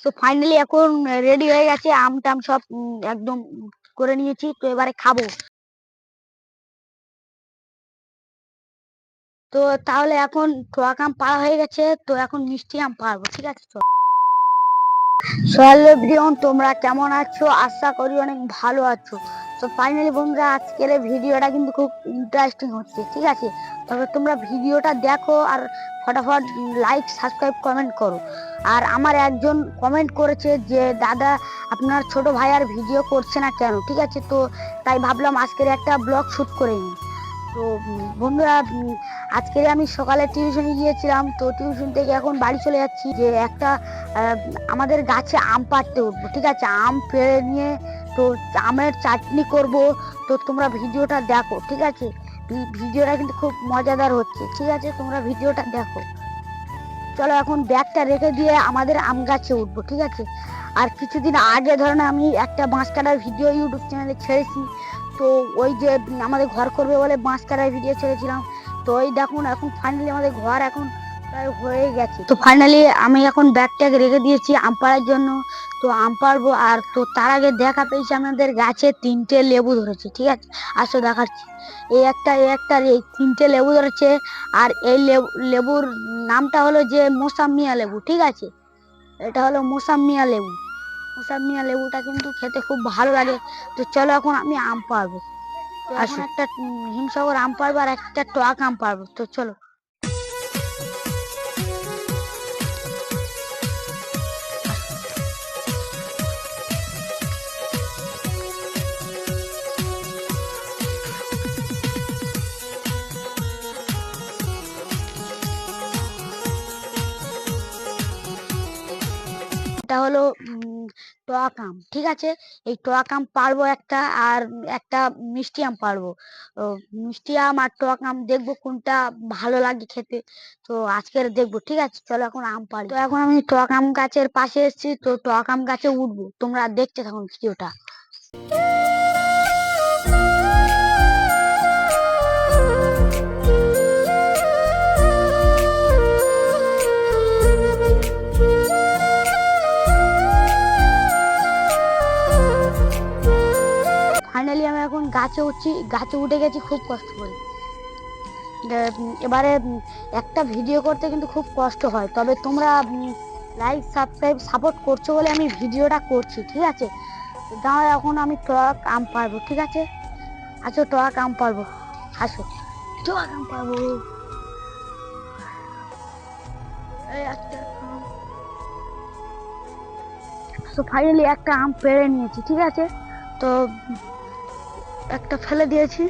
তো ফাইনালি এখন রেডি হয়ে গেছে, আম টাম সব একদম করে নিয়েছি, তো এবারে খাবো। তো তাহলে এখন টক আম পাড়া হয়ে গেছে, তো এখন মিষ্টি আম পারবো, ঠিক আছে। চল। হ্যালো এভরিওয়ান, তোমরা কেমন আছো? আশা করি অনেক ভালো আছো। তো ফাইনালি বন্ধুরা, আজকের এই ভিডিওটা কিন্তু খুব ইন্টারেস্টিং হচ্ছে, ঠিক আছে। তবে তোমরা ভিডিওটা দেখো আর ফটাফট লাইক সাবস্ক্রাইব কমেন্ট করো। আর আমার একজন কমেন্ট করেছে যে দাদা আপনার ছোট ভাই আর ভিডিও করছে না কেন, ঠিক আছে। তো তাই ভাবলাম আজকের একটা ব্লগ শুট করে নিই। তো বন্ধুরা, আজকে আমি সকালে টিউশনে গিয়েছিলাম, তো টিউশন থেকে এখন বাড়ি চলে যাচ্ছি। যে একটা আমাদের গাছে আম পাড়তে উঠবো, ঠিক আছে। আম পেড়ে নিয়ে তো আমের চাটনি করব। তো তোমরা ভিডিওটা দেখো, ঠিক আছে। ভিডিওটা কিন্তু খুব মজাদার হচ্ছে, ঠিক আছে। তোমরা ভিডিওটা দেখো। চলো এখন ব্যাগটা রেখে দিয়ে আমাদের আম গাছে উঠবো, ঠিক আছে। আর কিছুদিন আগে ধরো না, আমি একটা বাঁশ কাটার ভিডিও ইউটিউব চ্যানেলে ছেড়েছি। তো ওই যে আমাদের ঘর করবে বলে বাঁশ কাটার ভিডিও ছেড়েছিলাম। তো ওই দেখুন এখন ফাইনালি আমাদের ঘর এখন প্রায় হয়ে গেছে। তো ফাইনালি আমি এখন ব্যাগটাকে রেখে দিয়েছি আম পাড়ার জন্য। তো আম পাড়বো। আর তো তার আগে দেখা পেয়েছি আমাদের গাছে 3টে লেবু ধরেছে, ঠিক আছে। আসো দেখাচ্ছি। এই তিনটে লেবু ধরেছে। আর এই লেবুর নামটা হলো যে মোসাম্মিয়া লেবু, ঠিক আছে। এটা হলো মোসাম্মিয়া লেবু। মোসাম্মিয়া লেবুটা কিন্তু খেতে খুব ভালো লাগে। তো চলো এখন আমি আম পারবো। তো এখন একটা হিমসাগর আম পারবো আর একটা টক আম পারবো, তো চলো। এটা হলো টক আম, ঠিক আছে। এই টক আম পারবো একটা, আর একটা মিষ্টি আম পারবো। ও, মিষ্টি আম আর টক আম দেখবো কোনটা ভালো লাগে খেতে। তো আজকের দেখবো, ঠিক আছে। চলো এখন আম পারি। তো এখন আমি টক আম গাছের পাশে এসেছি, তো টক আম গাছে উঠবো। তোমরা দেখতে থাকুন ভিডিওটা। ফাইনালি আমি এখন গাছে উঠছি, গাছে উঠে গেছি খুব কষ্ট করে। এবারে একটা ভিডিও করতে কিন্তু খুব কষ্ট হয়, তবে তোমরা লাইক সাবস্ক্রাইব সাপোর্ট করছো বলে আমি ভিডিওটা করছি, ঠিক আছে। দাঁড়াও এখন আমি টক আম পারবো, ঠিক আছে। আসো টক আম পারবো, আসো টক আম পারবো। এই একটা আম। তো ফাইনালি একটা আম পেড়ে নিয়েছি, ঠিক আছে। তো একটা ফেলে দিয়েছি।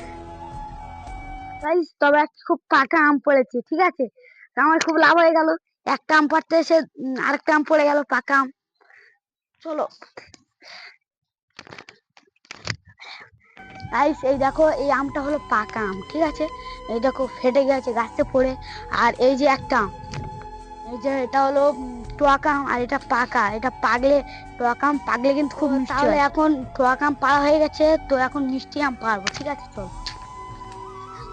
তবে একটা খুব পাকা আম পড়েছে, ঠিক আছে। তো আমার খুব লাভ হয়ে গেল। একটা আম পাড়তে এসে আরেকটা আম পড়ে গেল, পাকা আম। চলো গাইস, এই দেখো এই আমটা হলো পাকা আম, ঠিক আছে। এই দেখো ফেটে গেছে গাছে পড়ে। আর এই যে একটা আম, এই যে এটা হলো টক আম, আর এটা পাকা। এটা পাকলে, টক আম পাকলে কিন্তু খুব মিষ্টি হয়। তাহলে এখন টক আম পাড়া হয়ে গেছে, তো এখন মিষ্টি আম পারবো, ঠিক আছে। চল।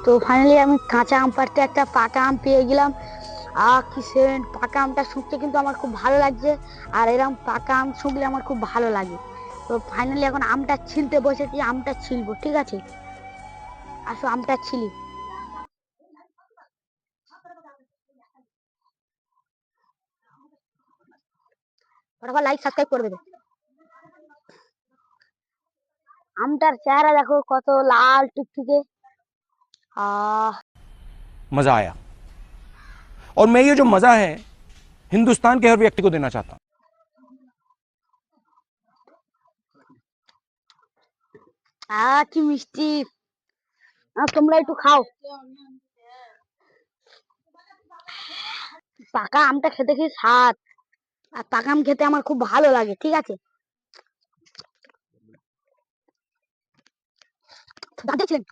তো ফাইনালি আমি কাঁচা আম পাড়তে একটা পাকা আম পেয়ে গেলাম। কি সেন্ট! পাকা আমটা শুকতে কিন্তু আমার খুব ভালো লাগছে। আর এরকম পাকা আম শুকলে আমার খুব ভালো লাগে। তো ফাইনালি এখন আমটা ছিলতে বসেছি, আমটা ছিলবো, ঠিক আছে। আসো আমটা ছিলি। ফটাফট লাইক সাবস্ক্রাইব করে দেবে। আমটার চেহারা দেখো কত লাল টুকটুকে। আহ मजा आया। और मैं ये जो मजा है हिंदुस्तान के हर व्यक्ति को देना चाहता हूं। কি মিষ্টি। তোমরা একটু খাও। পাকা আমটা খেতে কি স্বাদ। আর পাকা আম খেতে আমার খুব ভালো লাগে, ঠিক আছে। দাঁত দেখছিলেন?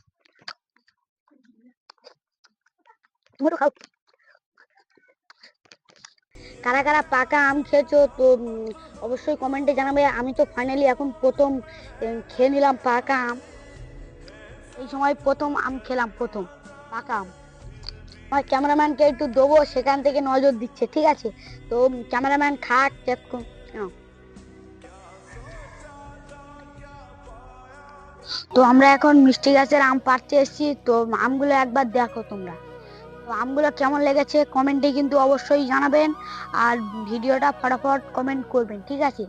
তুমি একটু খাও। কারা কারা পাকা আম খেয়েছো, তো অবশ্যই কমেন্টে জানাবে। আমি তো ফাইনালি এখন প্রথম খেয়ে নিলাম পাকা আম। এই সময় প্রথম আম খেলাম, প্রথম পাকা আম। আমার ক্যামেরাম্যানকে একটু দেবো, সেখান থেকে নজর দিচ্ছে, ঠিক আছে। তো ক্যামেরাম্যান খাক নাও। তো আমরা এখন মিষ্টি গাছের আম পাড়তে এসেছি, তো আমগুলো একবার দেখো তোমরা। তো আমগুলো কেমন লেগেছে কমেন্টে কিন্তু অবশ্যই জানাবেন, আর ভিডিওটা ফটাফট কমেন্ট করবেন, ঠিক আছে?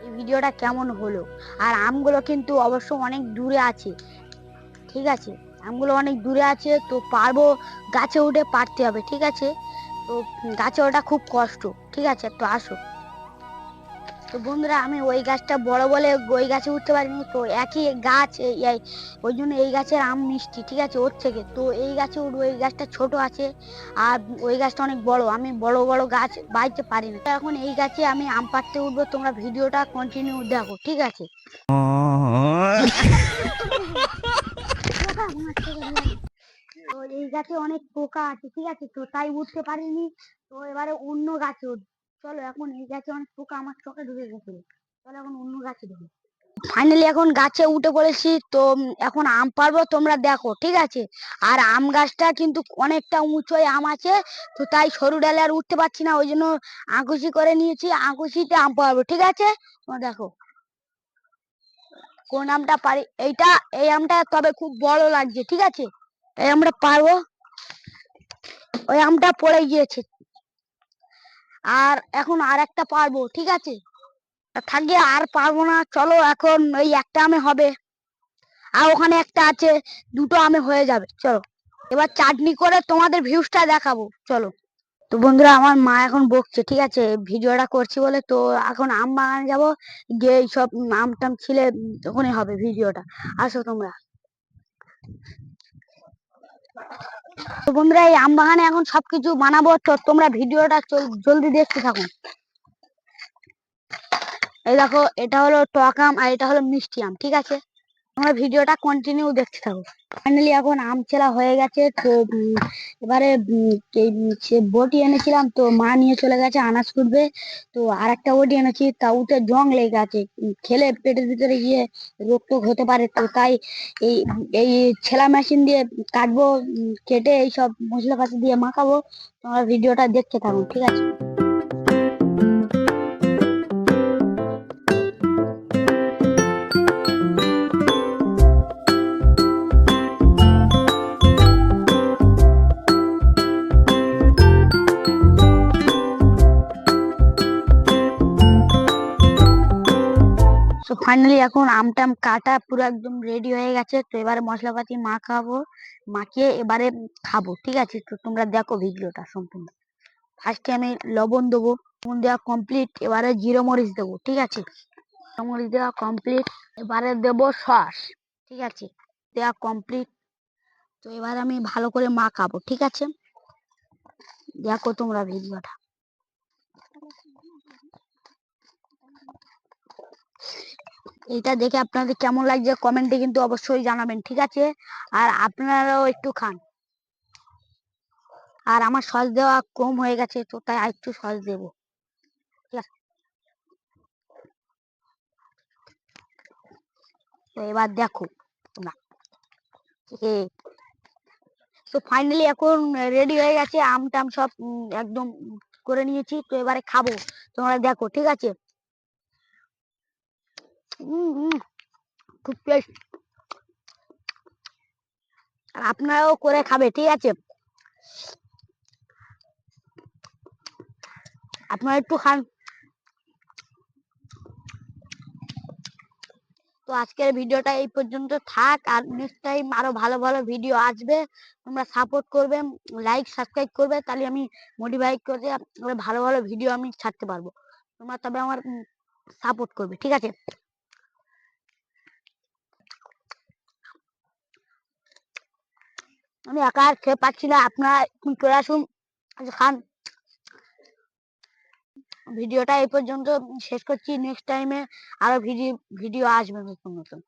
এই ভিডিওটা কেমন হলো। আর আমগুলো কিন্তু অবশ্য অনেক দূরে আছে, ঠিক আছে? আমগুলো অনেক দূরে আছে, তো পারবো গাছে উঠে পারতে হবে, ঠিক আছে? তো গাছে ওঠা খুব কষ্ট, ঠিক আছে? তো আসো। তো বন্ধুরা, আমি ওই গাছটা বড় বলে ওই গাছে উঠতে পারিনি, তো একই গাছ ওই জন্য এই গাছের আম মিষ্টি, ঠিক আছে? ওর থেকে তো এই গাছে উঠবো, এই গাছটা ছোট আছে, আর ওই গাছটা অনেক বড়, আমি বড় বড় গাছ বাইতে পারি না। এখন এই গাছে আমি আম পাড়তে উঠবো, তোমরা ভিডিওটা কন্টিনিউ দেখো, ঠিক আছে? তো এই গাছে অনেক পোকা আছে, ঠিক আছে? তো তাই উঠতে পারিনি, তো এবারে অন্য গাছে উঠবো। চলো, এখন এই গাছে অনেক পোকা আমার চোখে ঢুকে গেছে, চলো এখন অন্য গাছে ঢুকি। ফাইনালি এখন গাছে উঠে পড়েছি, তো এখন আম পারবো, তোমরা দেখো, ঠিক আছে? আর আম গাছটা কিন্তু অনেকটা উঁচুই আম আছে, তো তাই সরু ডালে আর উঠতে পারছি না, ওই জন্য আঁকুশি করে নিয়েছি, আঁকুশিতে আম পারবো, ঠিক আছে? তোমরা দেখো কোন আমটা পারি। এই আমটা তবে খুব বড় লাগছে, ঠিক আছে? এই আমরা পারবো। ওই আমটা পড়ে গিয়েছে, আর এখন আর একটা পারবো, ঠিক আছে? থাকবে, আর পারবো না, চলো এখন ওই একটা আমে হবে, আর ওখানে একটা আছে, দুটো আমে হয়ে যাবে, চলো। এবার চাটনি করে তোমাদের ভিউজটা দেখাবো, চলো। তো বন্ধুরা, আমার মা এখন বকছে, ঠিক আছে? ভিডিওটা করছি বলে। তো এখন আম বাগানে যাবো, গিয়ে সব আম টাম ছিলে ওখানে হবে ভিডিওটা, আসো তোমরা। তো বন্ধুরা, এই আম বাগানে এখন সবকিছু বানাবো, তো তোমরা ভিডিওটা জলদি দেখতে থাকুন। এই দেখো, এটা হলো টক আম আর এটা হলো মিষ্টি আম, ঠিক আছে? তোমরা ভিডিওটা কন্টিনিউ দেখতে থাকো। ফাইনালি এখন আম চেলা হয়ে গেছে, তো এবারে এই সে বটি এনেছিলাম, তো মা নিয়ে চলে গেছে আনাজ কুটবে। তো আর একটা বটি এনেছি, তা উঠে জং লেগে আছে, খেলে পেটের ভিতরে গিয়ে রোগ টোগ হতে পারে, তো তাই এই এই ছেলা মেশিন দিয়ে কাটবো, কেটে এইসব মশলা পাতি দিয়ে মাখাবো। তোমরা ভিডিওটা দেখতে থাকুন, ঠিক আছে? তো ফাইনালি এখন আমটাম কাটা পুরো একদম রেডি হয়ে গেছে, তো এবারে মশলাপাতি মাখাবো, মাখিয়ে এবারে খাবো, ঠিক আছে? তো তোমরা দেখো ভিডিওটা সম্পূর্ণ। ফার্স্টে আমি লবণ দেবো, লবণ দেওয়া কমপ্লিট, এবারে জিরো মরিচ দেবো, ঠিক আছে? জিরো মরিচ দেওয়া কমপ্লিট, এবারে দেবো সস, ঠিক আছে? দেওয়া কমপ্লিট, তো এবার আমি ভালো করে মাখাবো, ঠিক আছে? দেখো তোমরা ভিডিওটা। এটা দেখে আপনাদের কেমন লাগছে কমেন্টে কিন্তু অবশ্যই জানাবেন, ঠিক আছে? আর আপনারাও একটু খান। আর আমার সস দেওয়া কম হয়ে গেছে, তো তাই আরেকটু সস দেবো, ঠিক আছে? তো এবার দেখো তোমরা। তো ফাইনালি এখন রেডি হয়ে গেছে, আম টাম সব একদম করে নিয়েছি, তো এবারে খাবো, তোমরা দেখো, ঠিক আছে? খুব টেস্ট, আর আপনারাও করে খাবে, ঠিক আছে? আপনারা একটু খান। তো আজকের ভিডিওটা এই পর্যন্ত থাক, আর নেক্সট টাইম আরো ভালো ভালো ভিডিও আসবে, তোমরা সাপোর্ট করবে, লাইক সাবস্ক্রাইব করবে, তাহলে আমি মোটিভেট করে ভালো ভালো ভিডিও আমি ছাড়তে পারবো। তোমরা তবে আমার সাপোর্ট করবে, ঠিক আছে? আমি একা আর খেয়ে পাচ্ছি না, আপনারা চলে আসুন, খান। ভিডিওটা এই পর্যন্ত শেষ করছি, নেক্সট টাইমে আরো ভিডিও আসবে নতুন নতুন।